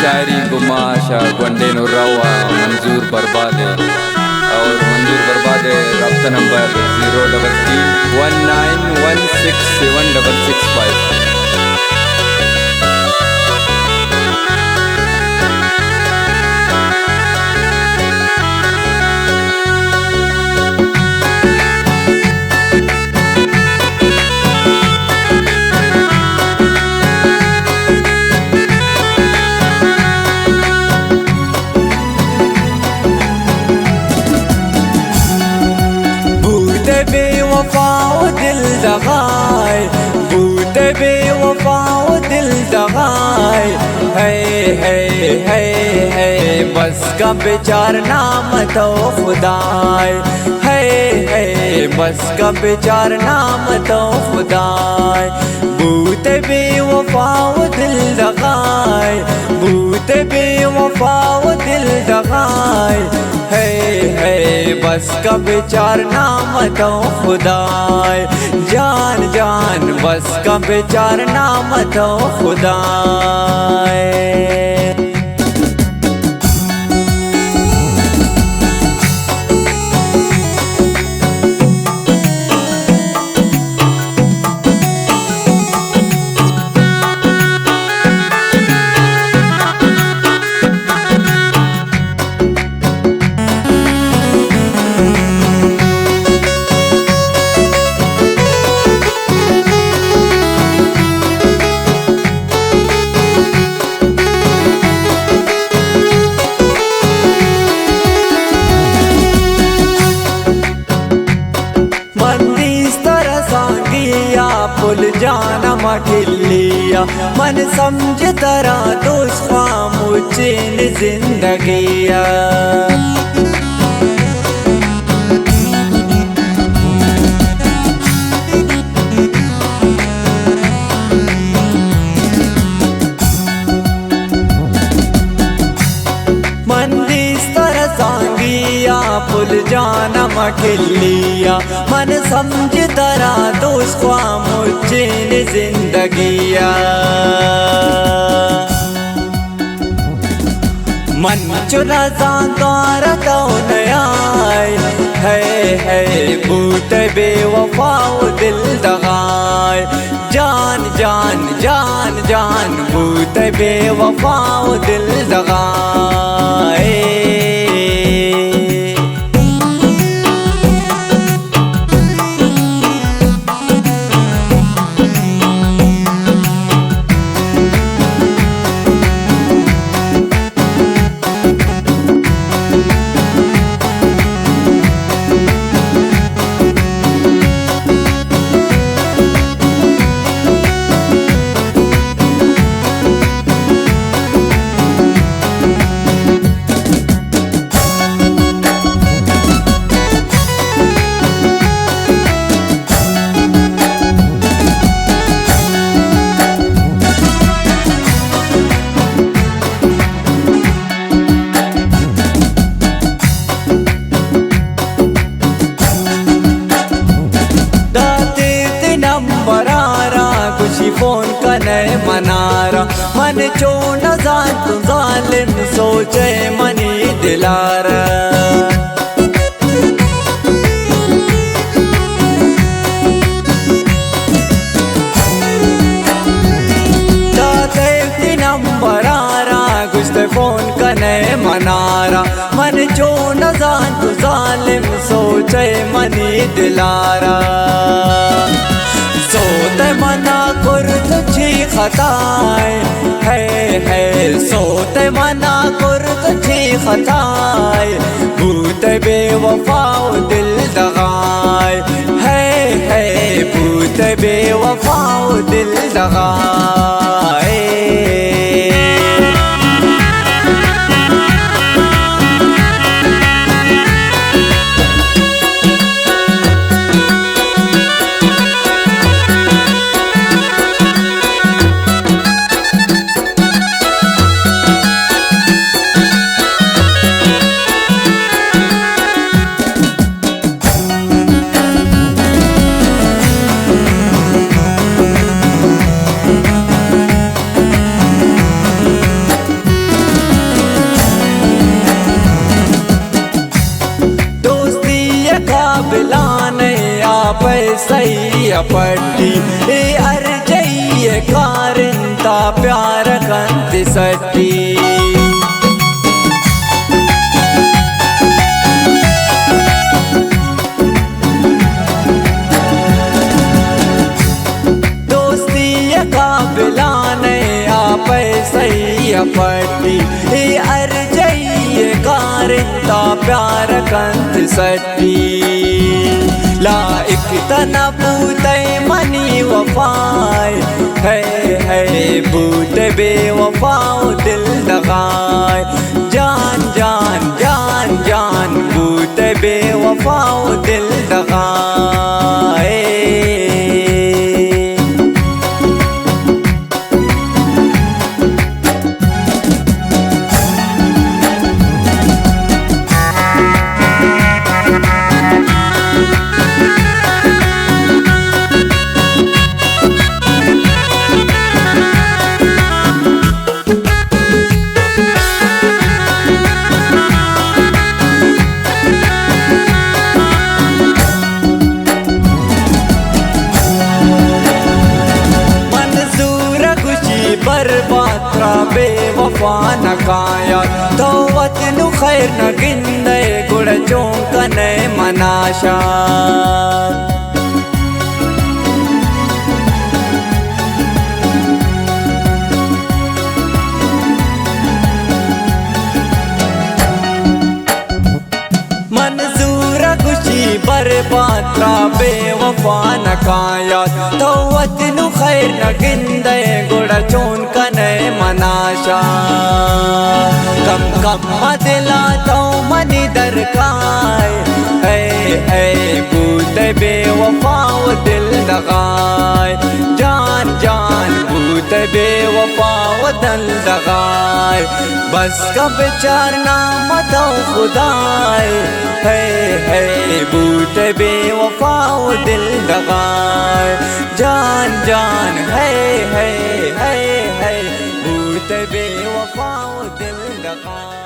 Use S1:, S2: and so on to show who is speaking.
S1: शायरी गुमाशा गुंडे नो रवा मंजूर बर्बादे और मंजूर बर्बादे रब्ता नंबर 03319167665।
S2: दिल दगाए बूट बेवफा दिल दगाए है बस का बेचार नाम तो खुदाए है बस का बेचार नाम तो खुदाए। बूट बेवफा दिल दगाए बूट बेवफा दिल दगाए है बस का बेचार नाम तो खुदाए। जान जान बस का बेचार नाम तो खुदाए। पुल जाना मठिलिया मन समझ तरा दोस्ता मुझे जिंदगिया। पुल जाना मठिलिया मन समझ तरा दोस्ता मुझे जिंदगिया। मन चुरा द्वारा तो नयाय है बूट बेवफा दिल दगाए। जान जान जान जान बूट बेवफा दिल दगाए। फोन का नए मनारा मन चो न तू जालिम सोचे मनी दिलारा। गुस्ते फोन का नए मनारा मन चो न तू जालिम सोचे मनी दिलारा। सोते मना कर तुझी खताए है सोते मना कर तुझी खताए। बूट बेवफा दिल दगाए है बूट बेवफा दिल दगाए। पट्टी अर्जय कारिंता प्यार कंति सट्टी पट्टी अर्जय कारिंता प्यार कंति सट्टी लाइक तना बूते मनी वफाए है बूते बेवफाओ दिल दगाए जान जान जान जान बूते बेवफाओ दिल दगाए बेवफा न काया तो वतनु खैर न गिंदे गुड़ चौंकने मनाशा मंजूर खुशी बर्बाद बेवफा न काया तो वतनु खैर न गिंदे गुड़ चौंकने मनाशा कम कम दिला तो मनी दरकाए है बूते बेवफाओ दिल दगाए जान जान बूते बेवफाओ दिल दगाए बस का बेचारना मतो खुदाए है बूते बेवफाओ दिल दगाए जान जान है बूते बेवफाओ दिल दगाए।